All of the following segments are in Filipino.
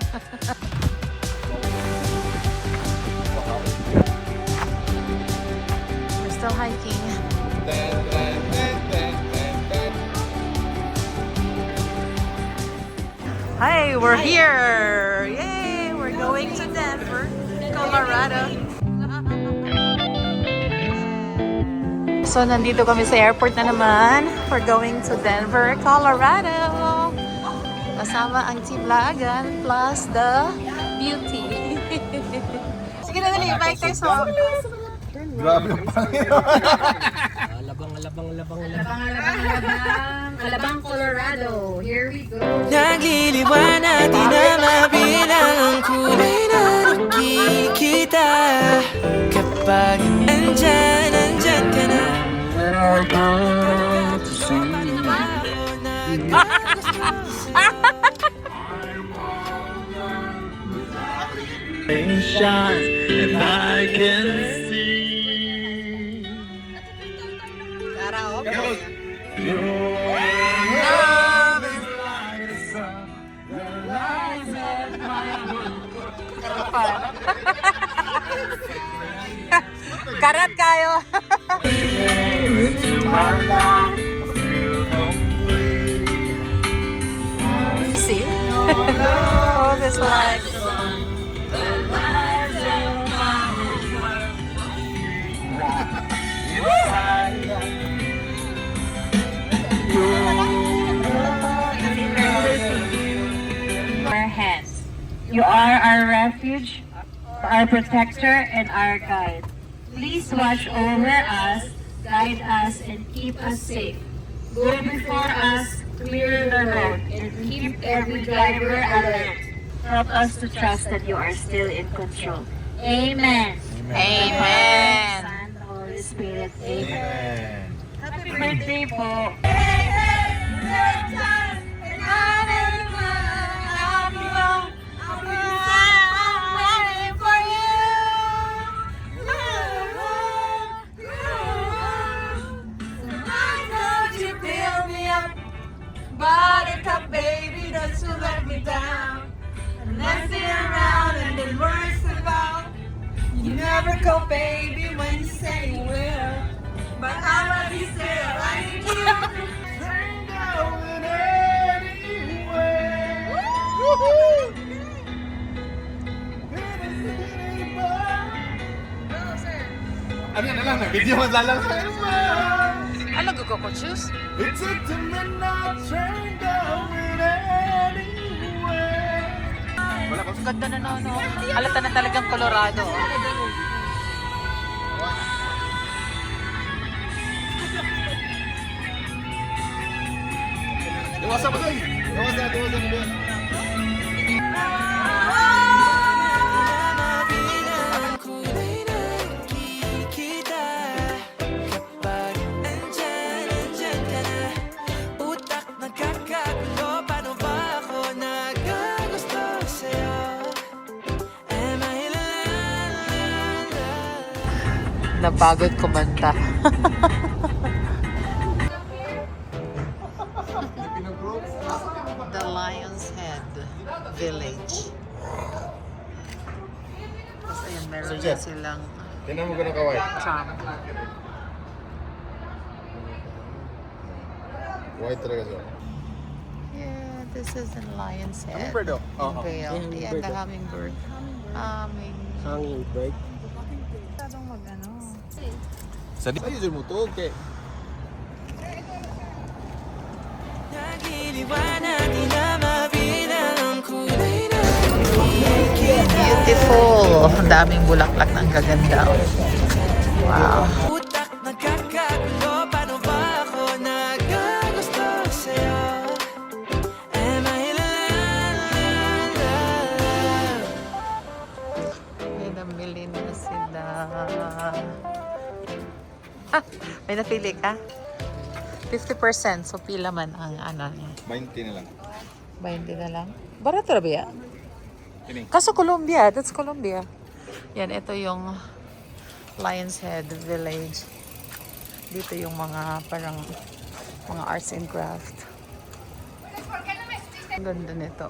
We're still hiking. Hi, we're here! Yay! We're going to Denver, Colorado. So, nandito kami sa airport na naman. We're going to Denver, Colorado. Kasama ang Team Lagan plus the beauty. Sige na dali, bye tayo sa... Grabe ang Alabang, Colorado. Here we go. Nagliliwanag di na mabilang ang kulay na nakikita kapag andyan ka na. And I can see your love is like the sun that lights up my world. Karat kayo! Into my life, feel complete. See? Oh, this like... Our hands. You are our refuge, our protector, and our guide. Please watch over us, guide us, and keep us safe. Go before us, clear the road, and keep every driver alert. Help us to trust that you are still in control. Amen. Amen! Son, Holy Spirit. Amen. Happy birthday po. Buttercup baby, don't you let me down. I'm messing around and the words about you never go baby when you say you will. But I love you still, I need you. Turn down in any way. Ano yan na lang, video mo lang sa Ano ko choose? It's a midnight train going anywhere. Wala ko. Ganda na no. Halata na talagang Colorado. Iwasan mo doon. Iwasan mo doon. Mabilang ang kulay na nakikita kapag andyan ka na. Utak nagkakagulo, paano ba ako nagagusto sa'yo? Am I la? Napagod kumanta. The Lion's Head Village. Tapos ayun, meron Sir na Jeff. silang Tingnan mo gano'ng kaway. tram. White talaga siya. Yeah, this is in Lion's Head. Hummingbird daw? In Vail. Yeah, the hummingbird. Hummingbird. Masyadong mag-ano. Sa di ayun mo to, okay. Nagliliwanag di na mabilang ang kulay na nakikita. Beautiful. Ang daming bulaklak ng gaganda. Wow. Utak nagkakagulo, paano ba ako nagagusto sa'yo? Am I la? May namili na sila. May napili ka? 50%. So, pila man ang ano niya. 20 na lang. 20 na lang. Barato na ba yan? Kini. Kaso Colombia. That's Colombia. Yan, ito yung Lion's Head Village. Dito yung mga parang mga arts and craft. Ang ganda nito.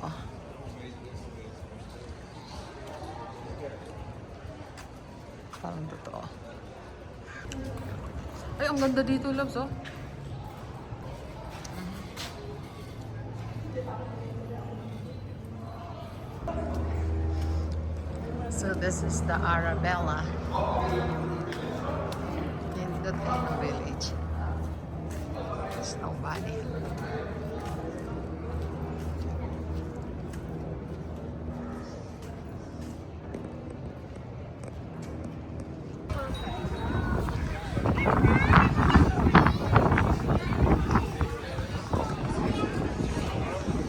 Parang totoo. Ay, ang ganda dito, loves, oh. So this is the Arabella in Dutino village. There's nobody.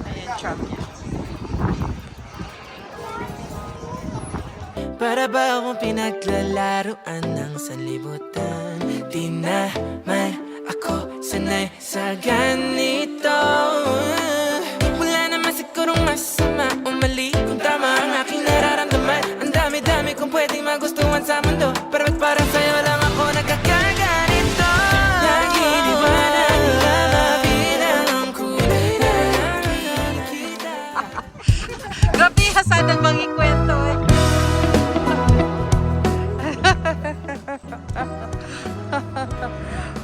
Ayan, truck niya. Para ba akong pinaglalaruan ng sanlibutan? Di naman ako sanay sa ganito. Wala naman sigurong masama o mali kung tama ang aking nararamdaman. Ang dami-dami kong pwedeng magustuhan sa mundo, pero ba't parang sa'yo lang ako nagkakaganito? Nagiliwanag lalapit ang kulay na nakikita. Grabe, hasadang mangikwento eh.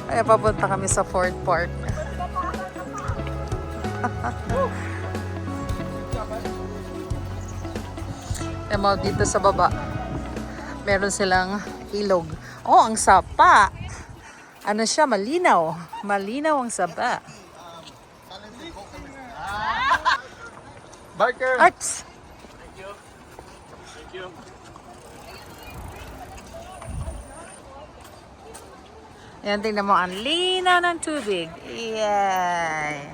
Ay, papunta kami sa Ford Park. Mo dito sa baba. Meron silang ilog. Oh, ang sapa. Ano siya? Malinaw. Malinaw ang sapa. Barker! Arts! Ayan, tingnan mo, ang linaw ng tubig. Yay!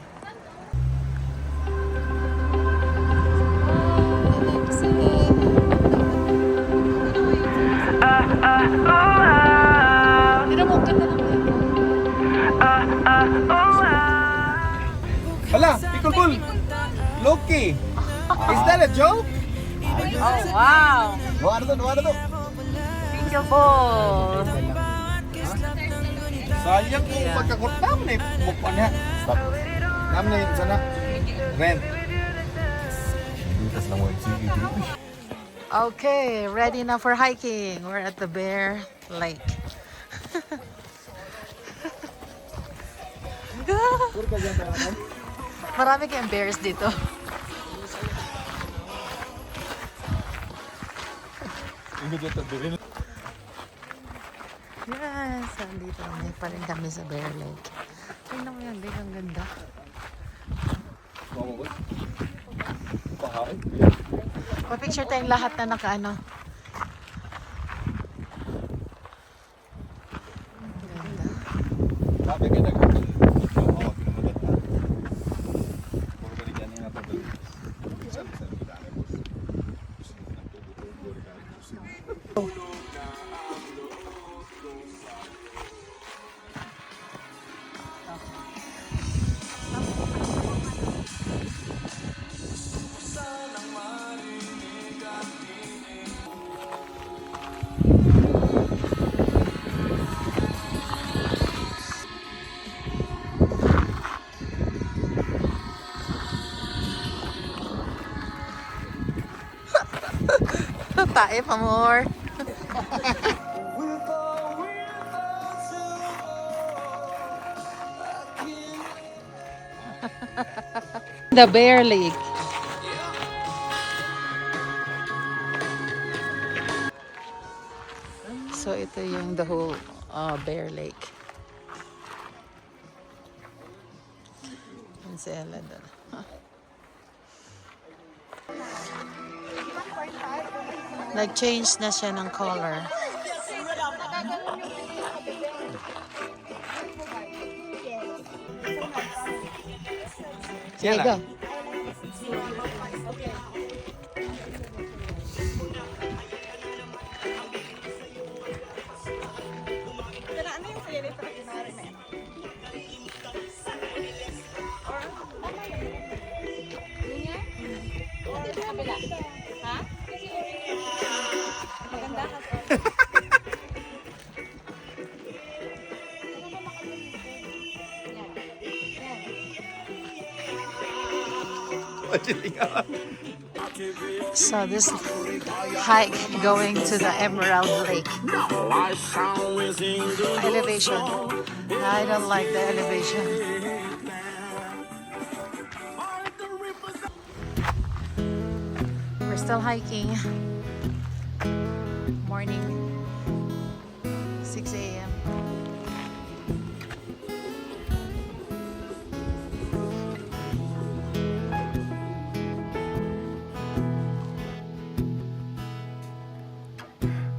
Tingnan mo, ang ganda ng Hala, pickle bull! Loki! Is that a joke? Oh, wow! Ano to? Pickle ball! Sayang kung pagkakurtam na bukpan niya. Stop. Namin na yun sana. Rent. Butas lang mo yung Okay, ready na for hiking. We're at the Bear Lake. Marami kayong bears dito. Yes, andito kami pa rin kami sa Bear Lake. Tingnan mo yan, Lake, ang ganda. Pa-picture tayong lahat na nakaano. Ang ganda. Sabi ka na. Oo, pinumunod na. Puro ka rin yan yung natabal. Sabi ka na, boss. Gusto mo ng tubo-tubo. Tae pa more. The Bear Lake. So ito yung the whole Bear Lake. Yan si Ella doon. Nag-change na siya ng color. Sige, go. So this hike going to the Emerald Lake. Elevation. I don't like the elevation. We're still hiking. Morning, 6 a.m.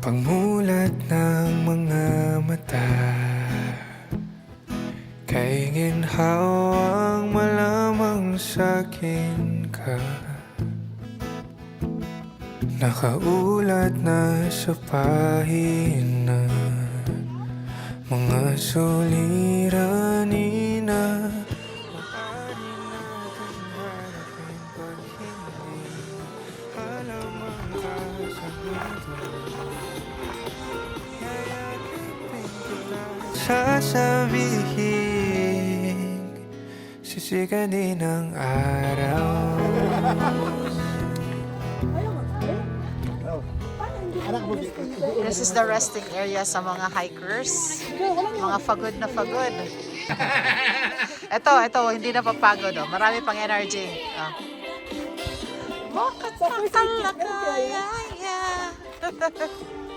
Pagmulat ng mga mata, kay ginhawang malamang sa'kin ka. Nakaulat na sa pahina, mga suliranin na maaari natin harapin pag hindi alamang ka sa mundo. Yayakapin kita, sasabihin, sisiga din ang araw. This is the resting area sa mga hikers. Mga pagod na pagod. Ito, hindi na papagod. Oh. Marami pang energy. Oh. Bakit nakalakaya? Bakit?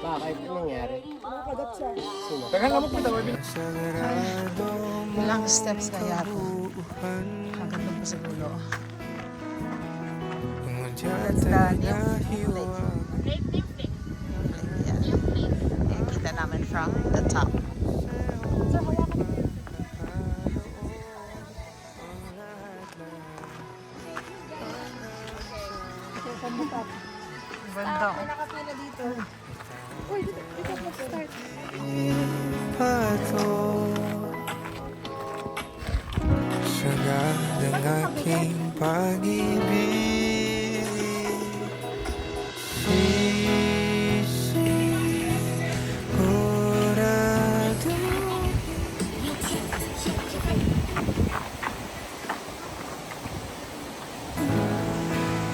Anong nangyari? Sagrado Ilang steps kaya ito? buuhan, Hanggang doon pa sa dulo. ngunit the na new lake. Ayan, kita namin from the top. Ganda. pato sagad ang aking pag-ibig. Sigurado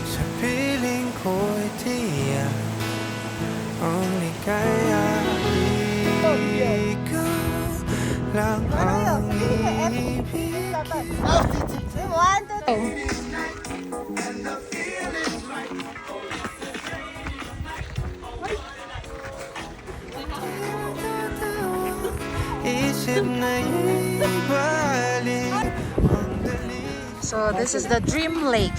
sa piling ko'y tiyak ang ligaya. Ikaw lang ang ibig. Isip na ibalik ang dali. So this is the Dream Lake.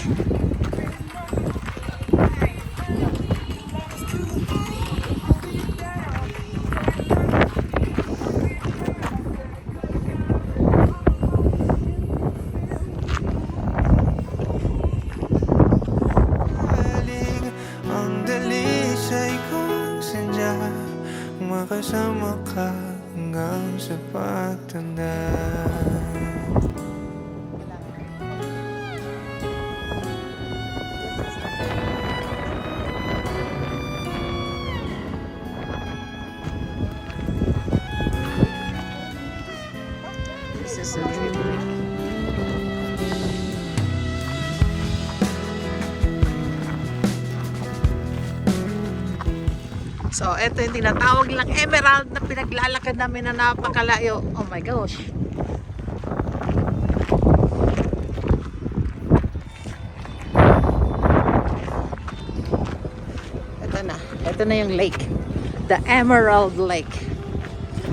Balik ang dalisay kong sadya, makasama ka hanggang sa pagtanda. This is the Dream Lake. So, ito yung tinatawag lang Emerald na pinaglalakad namin na napakalayo. Oh my gosh. Ito na. Ito na yung lake. The Emerald Lake.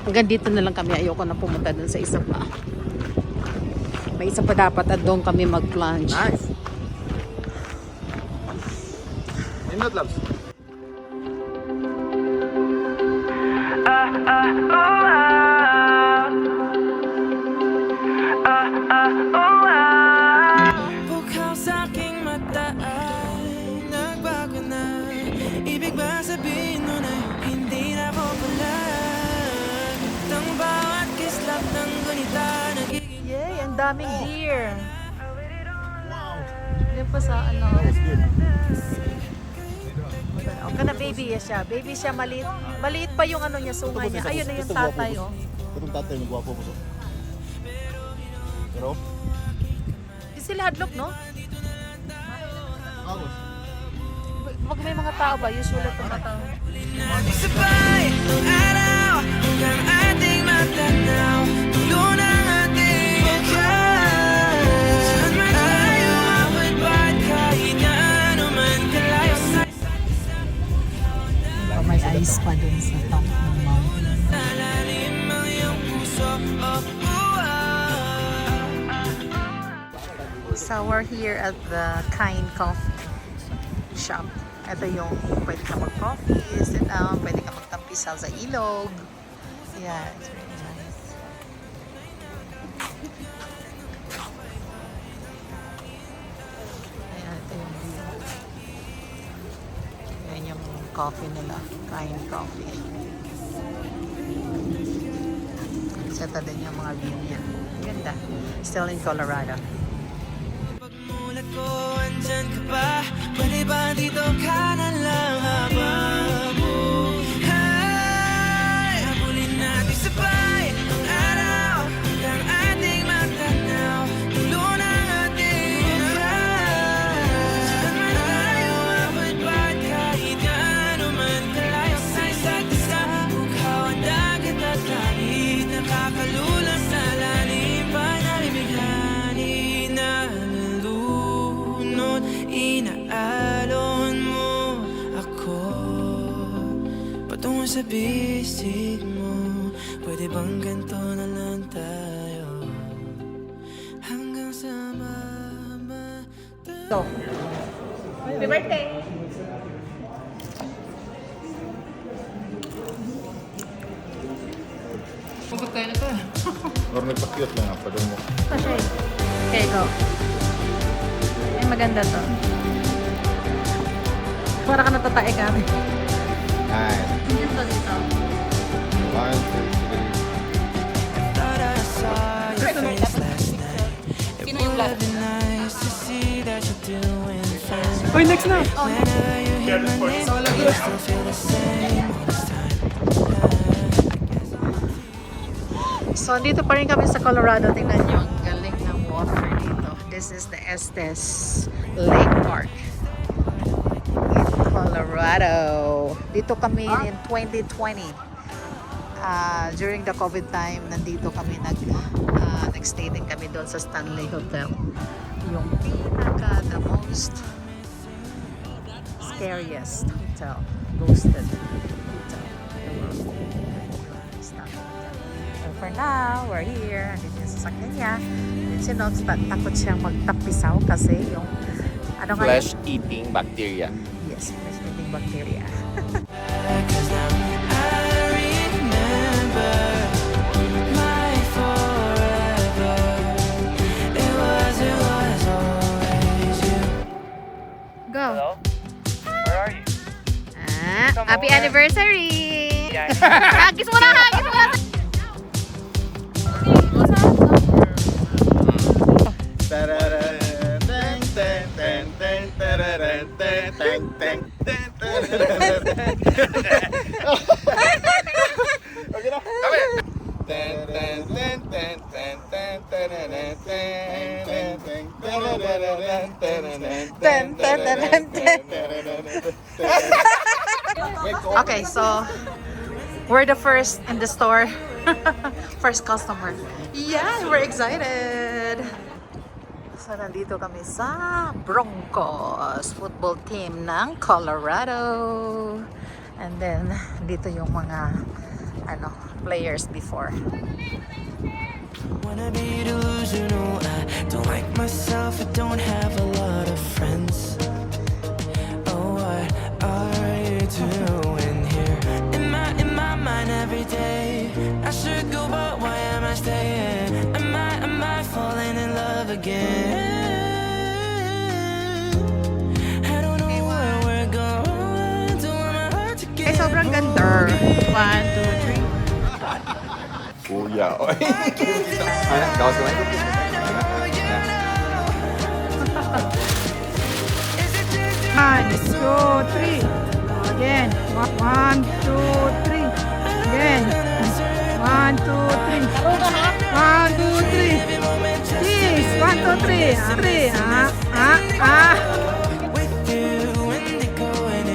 Hanggang dito na lang kami. Ayoko na pumunta dun sa isa pa. May isa pa dapat at doon kami mag-plunge. Nice. Nindot labs. Bukhaw sa aking mata ay nagbago na. Ibig ba sabihin nun ay hindi na ako pala? Ng bawat kislap ng gunita nagiging Yay! Ang daming deer. Yan pa sa ano. O ka na baby siya. Baby siya maliit. Maliit pa yung ano niya, sungay niya. Ayun na yung tatay oh. Itong tatay mo, guwapo mo to. Pero, Di sila hadlok no? agos. Pag may mga tao ba, usually tumatawa. Sabay ang araw hanggang ating matanaw. Tulo ng ating wakas. Saan man tayo mapagbat kahit na ano man kalayo sa May ice pa dun sa top ng mountain. lalim ang iyong puso. So we're here at the Kind Coffee Shop. Ito yung pwede ka mag-coffee, sit down, pwede ka magtampisaw sa ilog. Yeah, it's very nice. Ayan, ito yung view. Ayan yung coffee nila, Kind Coffee. So ito din yung mga view niya. Ganda. Still in Colorado. Pagmulat ko, andyan ka ba? Pwede ba dito ka na lang habang buhay? Habulin natin sabay ang araw hanggang ating matanaw. Tulo ng ating wakas. Saan man tayo mapagbat kahit na ano man kalayo sa isa't isa. Bughaw ang dagat at langit, nakakalulad sa lalim pa na bibighani na nalulunod. Inaalon mo ako patungo sa bisig mo. Pwede bang ganito na lang tayo hanggang sa mamatay? Happy birthday! Or nagpa-cute lang pa doon mo. Ito siya eh. Okay, go. Ay, maganda to. Para ka natatae ka. Nice. Dito, dito. 1, 2, 3. Thought I saw your face last night. It Sino yung would black? have been nice to see that you're doing fine. Uy, next na! Whenever you hear my name, you still feel the same all this time. So, dito pa rin kami sa Colorado. Tingnan nyo, ang galing ng water dito. This is the Estes Lake Park in Colorado. Dito kami in 2020. During the COVID time, nandito kami nag-stay din kami doon sa Stanley Hotel. Yung pinaka, the most scariest hotel, ghosted hotel in the world. Stanley Hotel. So for now, we're here. Andito yung sasakyan niya. Yun si Nox, takot siyang magtapisaw kasi yung ano nga yun? Flesh-eating bacteria. Yes, flesh-eating bacteria. Cause now I remember my forever. It was always you. Go! Hello? Where are you? Happy over. anniversary! Yeah. Hagis mo na! Hagis mo na! Okay na. Kami. Okay, so we're the first in the store. First customer. Yeah, we're excited. So nandito kami sa Broncos football team ng Colorado. And then dito yung mga players before. Wanna be delusional, I don't like myself, I don't have a lot of friends. Oh, what are you doing here? In my mind every day, I should go, but why am I staying? Am I falling in love again? I don't know where we're going, don't want my heart to get Sobrang ganda. 1, 2, 3. Kuya. Oy. Gawas ko na. One, two, three. Again. 1, 2, 3. Again. 1, 2, 3. 1, 2, 3. Yes. 1, 2, 3. 3. with you when they go and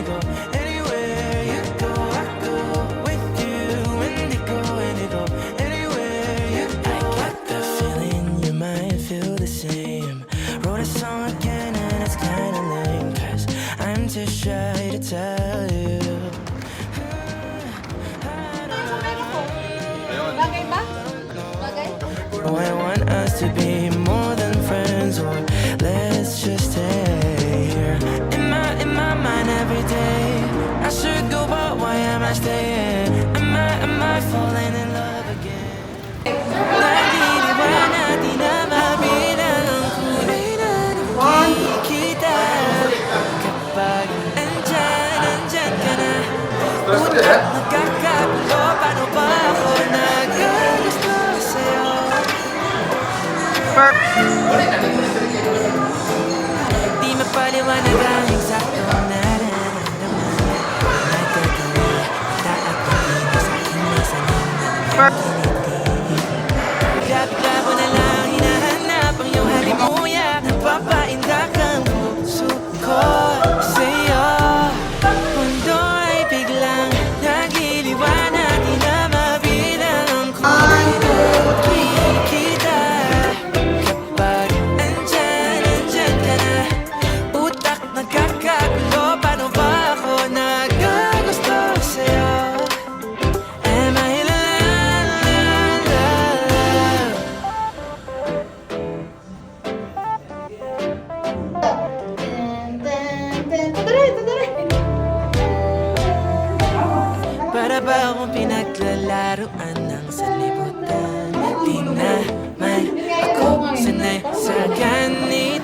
too shy to tell you. Oh, I want us to be more than friends, or let's just stay here. In my mind every day, I should go, but why am I staying? Am I falling in love again? Nagiliwan natin na mabilang ang kulay na nakikita. Kapag andyan ka na, utak nagkakagulo, paano ba ako nagagusto sa'yo? Di mapaliwanag ang eksaktong nararamdaman na gagawin na at pag-ibig sa aking masanin na nakikinig. Bigla mo na lang hinahanap ang iyong halimuya. Napapaindak ang puso ko sa'yo. Mundo ay biglang nagiliwan at di na mabilang ang kulay na nakikita. Kapag andyan ka na, utak nagkakagulo, paano ba ako nagagusto sa'yo? Am I in love? Para ba akong pinaglalaruan ng sanlibutan? Di naman ako sanay sa ganito.